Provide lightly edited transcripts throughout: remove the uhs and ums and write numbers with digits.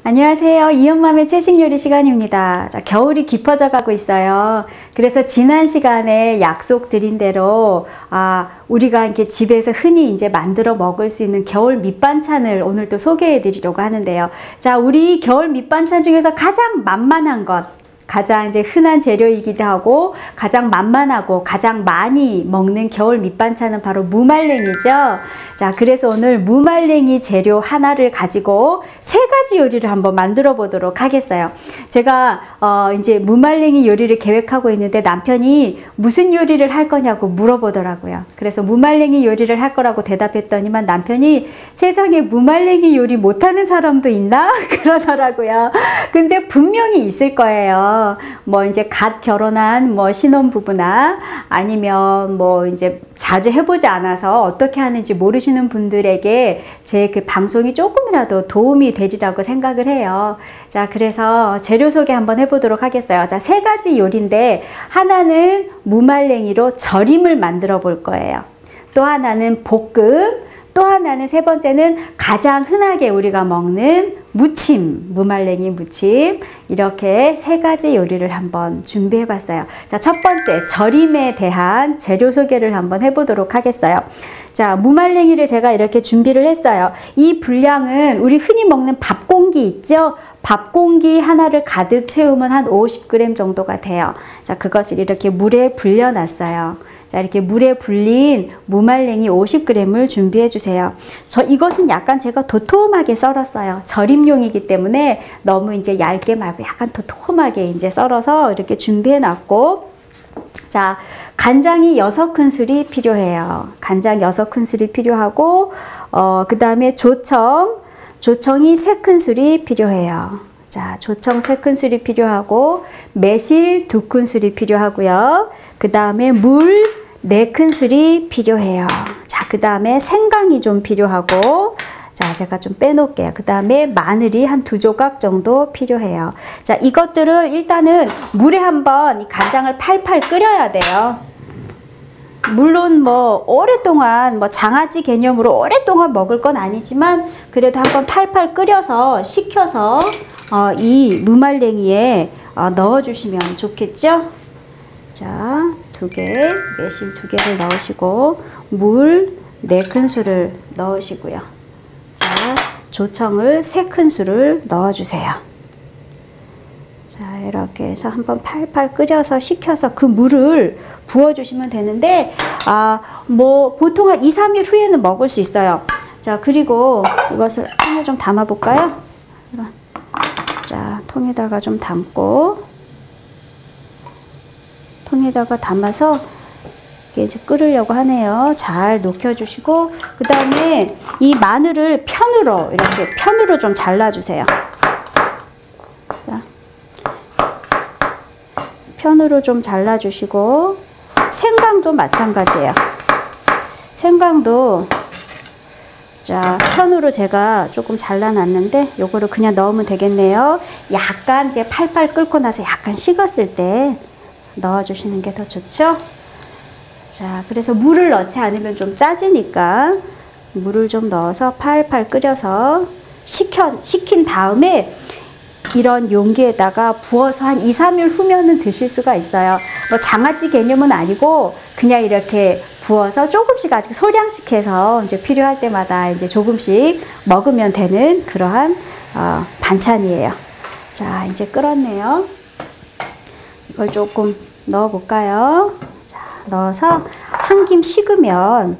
안녕하세요. 이엄맘의 채식 요리 시간입니다. 자, 겨울이 깊어져 가고 있어요. 그래서 지난 시간에 약속드린 대로 우리가 이렇게 집에서 흔히 이제 만들어 먹을 수 있는 겨울 밑반찬을 오늘 또 소개해 드리려고 하는데요. 자, 우리 겨울 밑반찬 중에서 가장 만만한 것, 가장 이제 흔한 재료이기도 하고 가장 만만하고 가장 많이 먹는 겨울 밑반찬은 바로 무말랭이죠. 자, 그래서 오늘 무말랭이 재료 하나를 가지고 세 가지 요리를 한번 만들어 보도록 하겠어요. 제가 이제 무말랭이 요리를 계획하고 있는데 남편이 무슨 요리를 할 거냐고 물어보더라고요. 그래서 무말랭이 요리를 할 거라고 대답했더니만 남편이 세상에 무말랭이 요리 못하는 사람도 있나? 그러더라고요. 근데 분명히 있을 거예요. 뭐 이제 갓 결혼한 뭐 신혼부부나 아니면 뭐 이제 자주 해보지 않아서 어떻게 하는지 모르시는 분들에게 제 그 방송이 조금이라도 도움이 되리라고 생각을 해요. 자, 그래서 재료 소개 한번 해보도록 하겠어요. 자, 세 가지 요리인데 하나는 무말랭이로 절임을 만들어 볼 거예요. 또 하나는 볶음, 또 하나는 세 번째는 가장 흔하게 우리가 먹는 무침, 무말랭이 무침. 이렇게 세 가지 요리를 한번 준비해 봤어요. 자, 첫 번째 절임에 대한 재료 소개를 한번 해보도록 하겠어요. 자, 무말랭이를 제가 이렇게 준비를 했어요. 이 분량은 우리 흔히 먹는 밥 공기 있죠? 밥 공기 하나를 가득 채우면 한 50g 정도가 돼요. 자, 그것을 이렇게 물에 불려 놨어요. 자, 이렇게 물에 불린 무말랭이 50g을 준비해 주세요. 이것은 약간 제가 도톰하게 썰었어요. 절임용이기 때문에 너무 이제 얇게 말고 약간 도톰하게 이제 썰어서 이렇게 준비해 놨고, 자, 간장이 6큰술이 필요해요. 간장 6큰술이 필요하고, 그 다음에 조청이 3큰술이 필요해요. 자, 조청 3큰술이 필요하고, 매실 2큰술이 필요하고요. 그 다음에 물 4큰술이 필요해요. 자, 그 다음에 생강이 좀 필요하고, 자, 제가 좀 빼놓을게요. 그 다음에 마늘이 한 2조각 정도 필요해요. 자, 이것들을 일단은 물에 한번 이 간장을 팔팔 끓여야 돼요. 물론 뭐 오랫동안 뭐 장아찌 개념으로 오랫동안 먹을 건 아니지만 그래도 한번 팔팔 끓여서 식혀서 이 무말랭이에 넣어주시면 좋겠죠? 자, 2개, 매실 2개를 넣으시고 물 4큰술을 넣으시고요. 자, 조청을 3큰술을 넣어주세요. 자, 이렇게 해서 한번 팔팔 끓여서 식혀서 그 물을 부어주시면 되는데 뭐 보통 한 2-3일 후에는 먹을 수 있어요. 자, 그리고 이것을 통에 좀 담아 볼까요? 자, 통에다가 좀 담고 통에다가 담아서 이제 끓으려고 하네요. 잘 녹여주시고 그 다음에 이 마늘을 편으로 이렇게 편으로 좀 잘라주세요. 자, 편으로 좀 잘라주시고 생강도 마찬가지예요. 생강도 자, 편으로 제가 조금 잘라놨는데 요거를 그냥 넣으면 되겠네요. 약간 이제 팔팔 끓고 나서 약간 식었을 때 넣어주시는 게 더 좋죠. 자, 그래서 물을 넣지 않으면 좀 짜지니까 물을 좀 넣어서 팔팔 끓여서 식힌 다음에 이런 용기에다가 부어서 한 2-3일 후면은 드실 수가 있어요. 뭐 장아찌 개념은 아니고 그냥 이렇게 부어서 조금씩 아직 소량씩 이제 필요할 때마다 이제 조금씩 먹으면 되는 그러한 반찬이에요. 자, 이제 끓었네요. 이걸 조금 넣어 볼까요? 자, 넣어서 한 김 식으면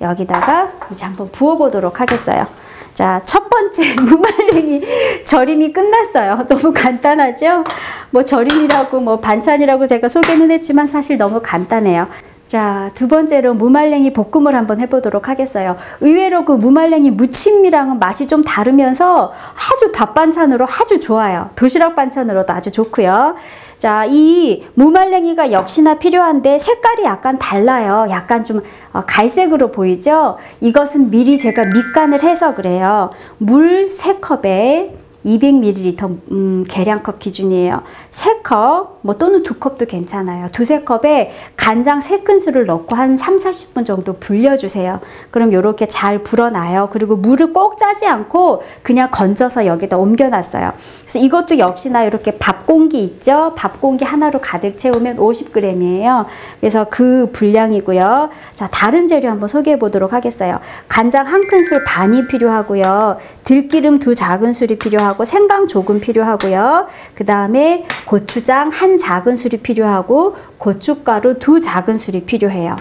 여기다가 이제 한번 부어 보도록 하겠어요. 자, 첫 번째 무말랭이 절임이 끝났어요. 너무 간단하죠? 뭐 절임이라고 뭐 반찬이라고 제가 소개는 했지만 사실 너무 간단해요. 자, 두 번째로 무말랭이 볶음을 한번 해보도록 하겠어요. 의외로 그 무말랭이 무침이랑은 맛이 좀 다르면서 아주 밥 반찬으로 아주 좋아요. 도시락 반찬으로도 아주 좋고요. 자, 이 무말랭이가 역시나 필요한데 색깔이 약간 달라요. 약간 좀 갈색으로 보이죠? 이것은 미리 제가 밑간을 해서 그래요. 물 3컵에 200ml 계량컵 기준이에요. 3컵 뭐 또는 2컵도 괜찮아요. 2~3컵에 간장 3큰술을 넣고 한 30~40분 정도 불려주세요. 그럼 이렇게 잘 불어나요. 그리고 물을 꼭 짜지 않고 그냥 건져서 여기다 옮겨놨어요. 그래서 이것도 역시나 이렇게 밥공기 있죠? 밥공기 하나로 가득 채우면 50g이에요. 그래서 그 분량이고요. 자, 다른 재료 한번 소개해 보도록 하겠어요. 간장 1큰술 반이 필요하고요. 들기름 2작은술이 필요하고 생강 조금 필요하고요. 그 다음에 고추장 1작은술이 필요하고 고춧가루 2작은술이 필요해요.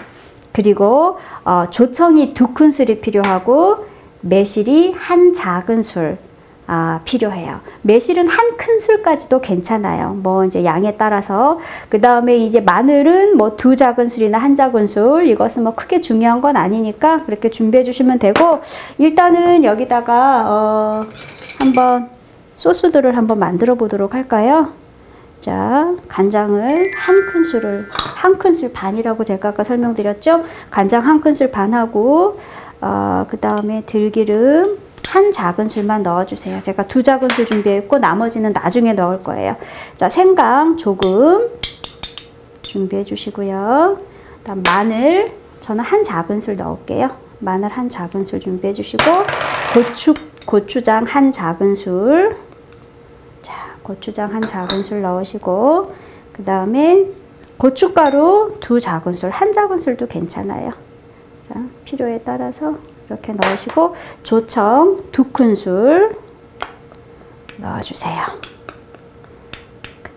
그리고 조청이 2큰술이 필요하고 매실이 1작은술 필요해요. 매실은 1큰술까지도 괜찮아요. 뭐 이제 양에 따라서. 그 다음에 이제 마늘은 뭐 2작은술이나 1작은술, 이것은 뭐 크게 중요한 건 아니니까 그렇게 준비해 주시면 되고, 일단은 여기다가 한번 소스들을 한번 만들어 보도록 할까요? 자, 간장을 1큰술 반이라고 제가 아까 설명드렸죠? 간장 1큰술 반하고 그 다음에 들기름 1작은술만 넣어주세요. 제가 2작은술 준비했고 나머지는 나중에 넣을 거예요. 자, 생강 조금 준비해 주시고요. 그다음 마늘 저는 1작은술 넣을게요. 마늘 1작은술 준비해 주시고 고추장 1작은술, 자, 고추장 1작은술 넣으시고, 그 다음에 고춧가루 2작은술, 1작은술도 괜찮아요. 자, 필요에 따라서 이렇게 넣으시고, 조청 2큰술 넣어주세요. 그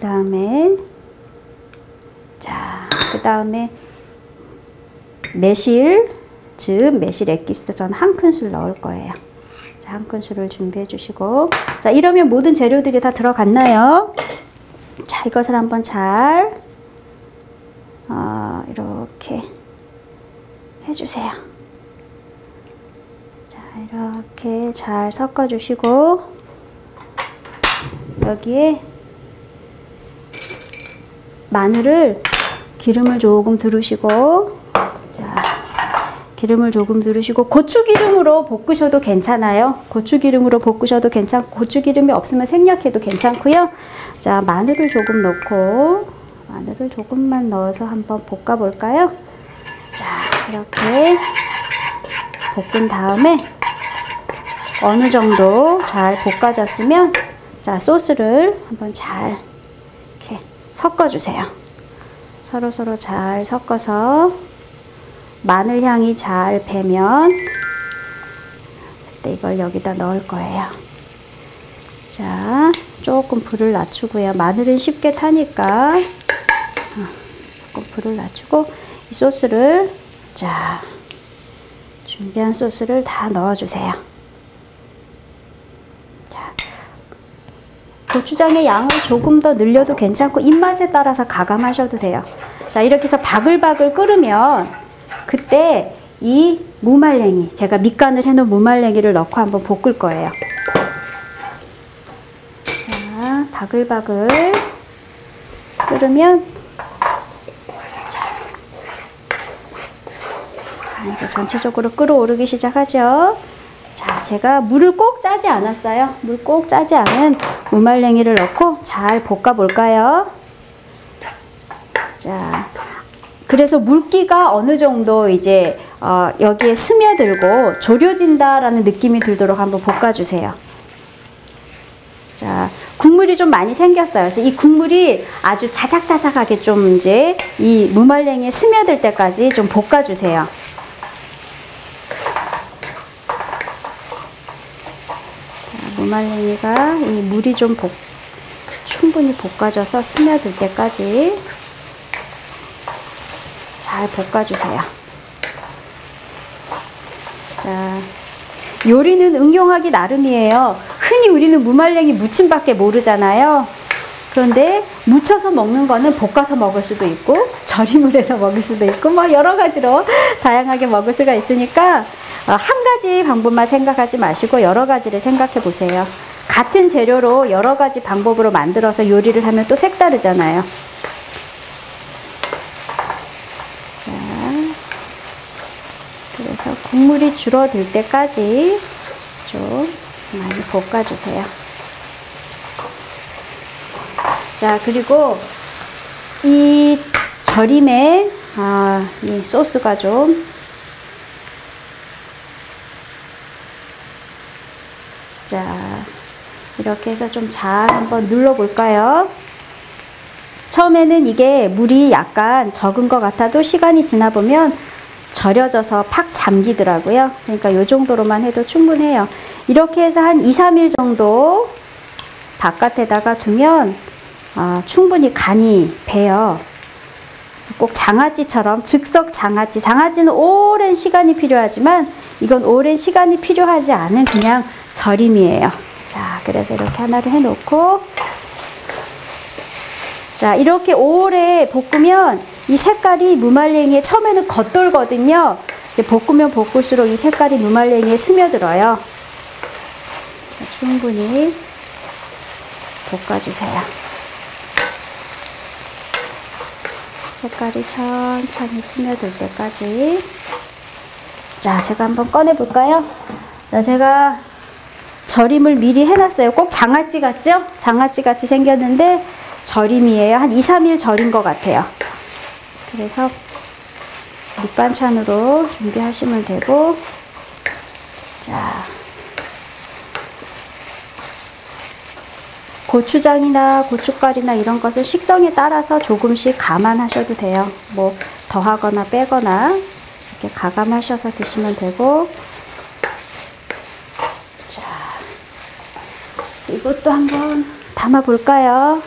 다음에 매실, 즉 매실 액기스 전 1큰술 넣을 거예요. 자, 1큰술을 준비해 주시고, 자, 이러면 모든 재료들이 다 들어갔나요? 자, 이것을 한번 잘 이렇게 해주세요. 자, 이렇게 잘 섞어 주시고, 여기에 마늘을 기름을 조금 두르시고, 기름을 조금 두르시고, 고추기름으로 볶으셔도 괜찮아요. 고추기름으로 볶으셔도 괜찮고, 고추기름이 없으면 생략해도 괜찮고요. 자, 마늘을 조금 넣고, 마늘을 조금만 넣어서 한번 볶아 볼까요? 자, 이렇게 볶은 다음에 어느 정도 잘 볶아졌으면, 자, 소스를 한번 잘 이렇게 섞어 주세요. 서로 잘 섞어서 마늘 향이 잘 배면 그때 이걸 여기다 넣을 거예요. 자, 조금 불을 낮추고요. 마늘은 쉽게 타니까 조금 불을 낮추고, 이 소스를, 자, 준비한 소스를 다 넣어주세요. 자, 고추장의 양을 조금 더 늘려도 괜찮고 입맛에 따라서 가감하셔도 돼요. 자, 이렇게 해서 바글바글 끓으면 그때 이 무말랭이, 제가 밑간을 해놓은 무말랭이를 넣고 한번 볶을 거예요. 자, 바글바글 끓으면, 자, 이제 전체적으로 끓어오르기 시작하죠. 자, 제가 물을 꼭 짜지 않았어요. 물 꼭 짜지 않은 무말랭이를 넣고 잘 볶아 볼까요? 자, 그래서 물기가 어느 정도 이제 여기에 스며들고 졸여진다라는 느낌이 들도록 한번 볶아주세요. 자, 국물이 좀 많이 생겼어요. 그래서 이 국물이 아주 자작자작하게 좀 이제 이 무말랭이에 스며들 때까지 좀 볶아주세요. 자, 무말랭이가 이 물이 좀 충분히 볶아져서 스며들 때까지 잘 볶아주세요. 자, 요리는 응용하기 나름이에요. 흔히 우리는 무말랭이 무침밖에 모르잖아요. 그런데 무쳐서 먹는 거는 볶아서 먹을 수도 있고 절임을 해서 먹을 수도 있고 뭐 여러 가지로 다양하게 먹을 수가 있으니까 한 가지 방법만 생각하지 마시고 여러 가지를 생각해 보세요. 같은 재료로 여러 가지 방법으로 만들어서 요리를 하면 또 색다르잖아요. 그래서 국물이 줄어들 때까지 좀 많이 볶아주세요. 자, 그리고 이 절임에 이 소스가 좀 자, 이렇게 해서 좀 잘 한번 눌러 볼까요? 처음에는 이게 물이 약간 적은 것 같아도 시간이 지나 보면 절여져서 팍 잠기더라고요. 그러니까 이 정도로만 해도 충분해요. 이렇게 해서 한 2-3일 정도 바깥에다가 두면 충분히 간이 배요. 그래서 꼭 장아찌처럼 즉석 장아찌. 장아찌는 오랜 시간이 필요하지만 이건 오랜 시간이 필요하지 않은 그냥 절임이에요. 자, 그래서 이렇게 하나를 해놓고 자, 이렇게 오래 볶으면 이 색깔이 무말랭이에 처음에는 겉돌거든요. 이제 볶으면 볶을수록 이 색깔이 무말랭이에 스며들어요. 자, 충분히 볶아주세요. 색깔이 천천히 스며들 때까지. 자, 제가 한번 꺼내 볼까요? 자, 제가 절임을 미리 해놨어요. 꼭 장아찌 같죠? 장아찌 같이 생겼는데 절임이에요. 한 2-3일 절인 것 같아요. 그래서 밑반찬으로 준비하시면 되고, 자, 고추장이나 고춧가루나 이런 것은 식성에 따라서 조금씩 감안하셔도 돼요. 뭐 더하거나 빼거나 이렇게 가감하셔서 드시면 되고. 자, 이것도 한번 담아 볼까요?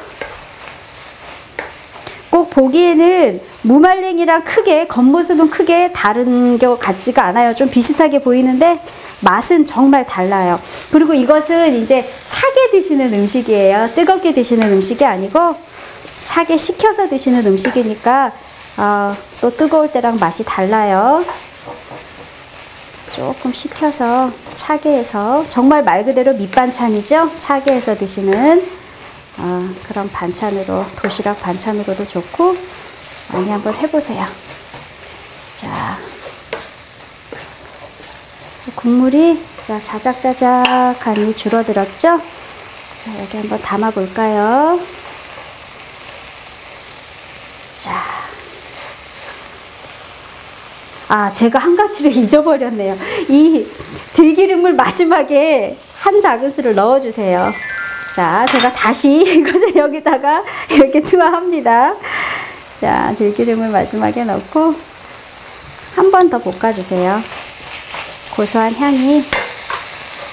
꼭 보기에는 무말랭이랑 크게 겉모습은 크게 다른 것 같지가 않아요. 좀 비슷하게 보이는데 맛은 정말 달라요. 그리고 이것은 이제 차게 드시는 음식이에요. 뜨겁게 드시는 음식이 아니고 차게 식혀서 드시는 음식이니까 또 뜨거울 때랑 맛이 달라요. 조금 식혀서 차게 해서 정말 말 그대로 밑반찬이죠. 차게 해서 드시는 그런 반찬으로, 도시락 반찬으로도 좋고 많이 한번 해보세요. 자, 국물이 자, 자작자작하니 줄어들었죠? 자, 여기 한번 담아 볼까요? 자, 제가 한 가지를 잊어버렸네요. 이 들기름을 마지막에 한 작은술을 넣어주세요. 자, 제가 다시 이것을 여기다가 이렇게 투하합니다. 자, 들기름을 마지막에 넣고 한 번 더 볶아주세요. 고소한 향이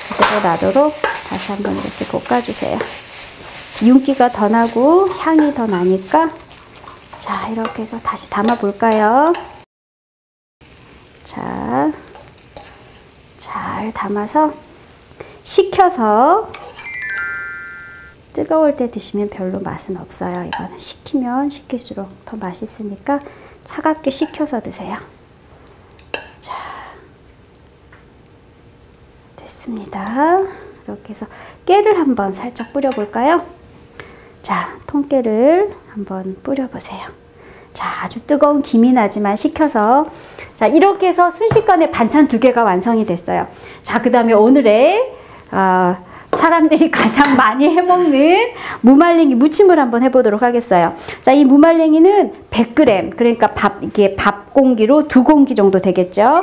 그대로 나도록 다시 한번 이렇게 볶아주세요. 윤기가 더 나고 향이 더 나니까. 자, 이렇게 해서 다시 담아 볼까요? 자, 잘 담아서 식혀서 뜨거울 때 드시면 별로 맛은 없어요. 이거는 식히면 식힐수록 더 맛있으니까 차갑게 식혀서 드세요. 자, 됐습니다. 이렇게 해서 깨를 한번 살짝 뿌려볼까요? 자, 통깨를 한번 뿌려보세요. 자, 아주 뜨거운 김이 나지만 식혀서. 자, 이렇게 해서 순식간에 반찬 2개가 완성이 됐어요. 자, 그 다음에 오늘의 사람들이 가장 많이 해먹는 무말랭이 무침을 한번 해보도록 하겠어요. 자, 이 무말랭이는 100g, 그러니까 이게 밥 공기로 2공기 정도 되겠죠.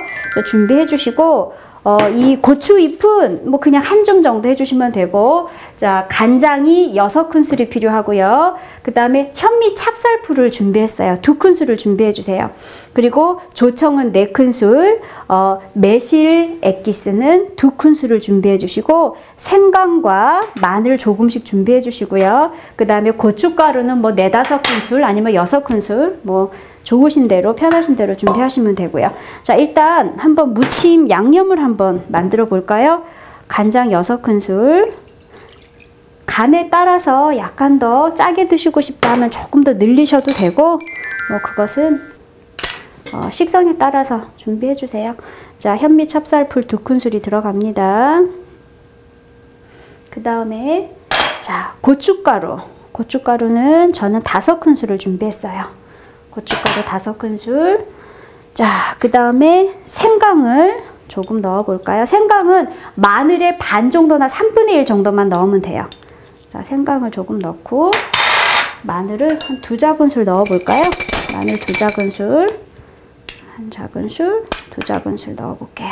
준비해 주시고, 이 고추잎은 뭐 그냥 한 줌 정도 해주시면 되고, 자, 간장이 6큰술이 필요하고요. 그 다음에 현미 찹쌀풀을 준비했어요. 2큰술을 준비해 주세요. 그리고 조청은 4큰술, 매실 액기스는 2큰술을 준비해 주시고, 생강과 마늘 조금씩 준비해 주시고요. 그 다음에 고춧가루는 뭐 4-5큰술 아니면 6큰술, 뭐 좋으신 대로 편하신 대로 준비하시면 되고요. 자, 일단 한번 무침 양념을 한번 만들어 볼까요? 간장 6큰술. 간에 따라서 약간 더 짜게 드시고 싶다 하면 조금 더 늘리셔도 되고, 뭐 그것은 식성에 따라서 준비해 주세요. 자, 현미 찹쌀풀 2큰술이 들어갑니다. 그 다음에 자, 고춧가루는 저는 5큰술을 준비했어요. 고춧가루 5큰술. 자, 그 다음에 생강을 조금 넣어 볼까요? 생강은 마늘의 반 정도나 1/3 정도만 넣으면 돼요. 자, 생강을 조금 넣고, 마늘을 한 2작은술 넣어볼까요? 마늘 2작은술, 1작은술, 2작은술 넣어볼게요.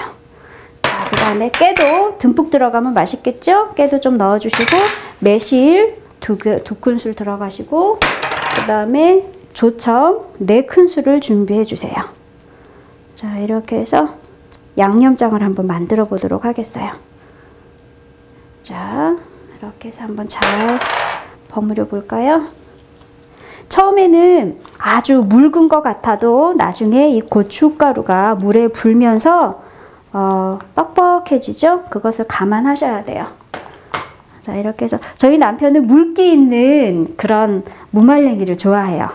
자, 그 다음에 깨도 듬뿍 들어가면 맛있겠죠? 깨도 좀 넣어주시고, 매실 2큰술 들어가시고, 그 다음에 조청 4큰술을 준비해 주세요. 자, 이렇게 해서 양념장을 한번 만들어 보도록 하겠어요. 자, 이렇게 해서 한번 잘 버무려 볼까요? 처음에는 아주 묽은 것 같아도 나중에 이 고춧가루가 물에 불면서 뻑뻑해지죠? 그것을 감안하셔야 돼요. 자, 이렇게 해서 저희 남편은 물기 있는 그런 무말랭이를 좋아해요.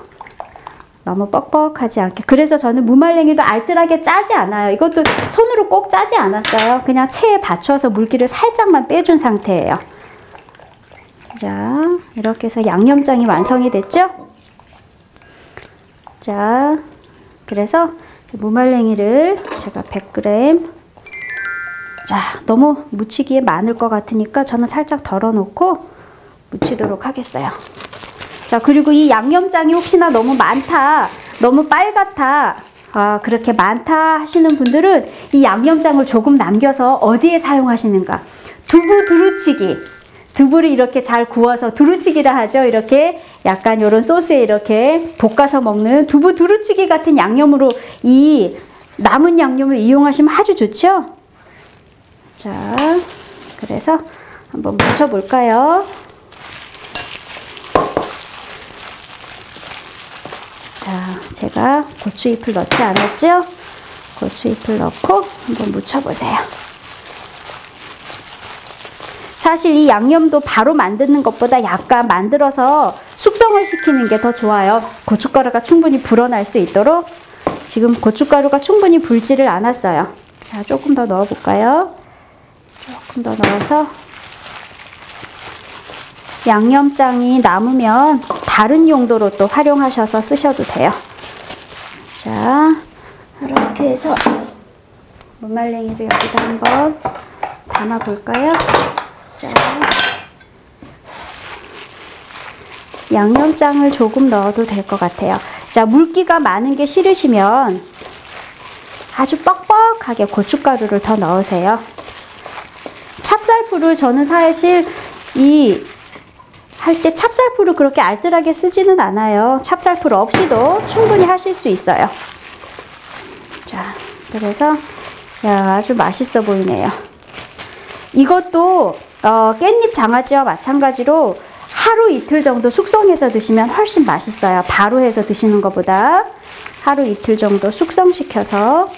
너무 뻑뻑하지 않게. 그래서 저는 무말랭이도 알뜰하게 짜지 않아요. 이것도 손으로 꼭 짜지 않았어요. 그냥 체에 받쳐서 물기를 살짝만 빼준 상태예요. 자, 이렇게 해서 양념장이 완성이 됐죠? 자, 그래서 무말랭이를 제가 100g, 자, 너무 묻히기에 많을 것 같으니까 저는 살짝 덜어놓고 묻히도록 하겠어요. 자, 그리고 이 양념장이 혹시나 너무 많다, 너무 빨갛다, 그렇게 많다 하시는 분들은 이 양념장을 조금 남겨서 어디에 사용하시는가? 두부 두루치기. 두부를 이렇게 잘 구워서 두루치기라 하죠. 이렇게 약간 이런 소스에 이렇게 볶아서 먹는 두부 두루치기 같은 양념으로 이 남은 양념을 이용하시면 아주 좋죠. 자, 그래서 한번 묻혀볼까요? 자, 제가 고추잎을 넣지 않았죠? 고추잎을 넣고 한번 묻혀보세요. 사실 이 양념도 바로 만드는 것보다 약간 만들어서 숙성을 시키는 게 더 좋아요. 고춧가루가 충분히 불어날 수 있도록. 지금 고춧가루가 충분히 불지를 않았어요. 자, 조금 더 넣어볼까요? 조금 더 넣어서 양념장이 남으면 다른 용도로 또 활용하셔서 쓰셔도 돼요. 자, 이렇게 해서 무말랭이를 여기다 한번 담아 볼까요? 자, 양념장을 조금 넣어도 될 것 같아요. 자, 물기가 많은 게 싫으시면 아주 뻑뻑하게 고춧가루를 더 넣으세요. 찹쌀풀을 저는 사실 할 때 찹쌀풀을 그렇게 알뜰하게 쓰지는 않아요. 찹쌀풀 없이도 충분히 하실 수 있어요. 자, 그래서 아주 맛있어 보이네요. 이것도 깻잎 장아찌와 마찬가지로 하루 이틀 정도 숙성해서 드시면 훨씬 맛있어요. 바로 해서 드시는 것보다 하루 이틀 정도 숙성시켜서.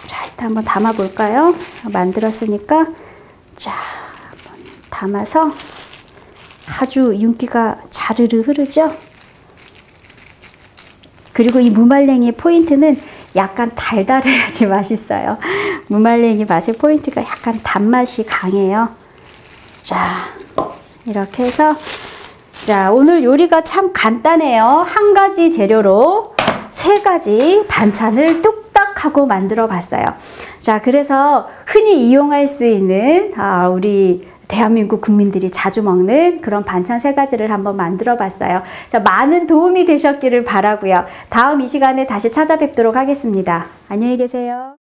자, 일단 한번 담아 볼까요? 만들었으니까. 자, 한번 담아서 아주 윤기가 자르르 흐르죠? 그리고 이 무말랭이의 포인트는 약간 달달해야지 맛있어요. 무말랭이 맛의 포인트가 약간 단맛이 강해요. 자, 이렇게 해서, 자, 오늘 요리가 참 간단해요. 한 가지 재료로 3가지 반찬을 뚝딱 하고 만들어 봤어요. 자, 그래서 흔히 이용할 수 있는 우리 대한민국 국민들이 자주 먹는 그런 반찬 3가지를 한번 만들어 봤어요. 자, 많은 도움이 되셨기를 바라고요. 다음 이 시간에 다시 찾아뵙도록 하겠습니다. 안녕히 계세요.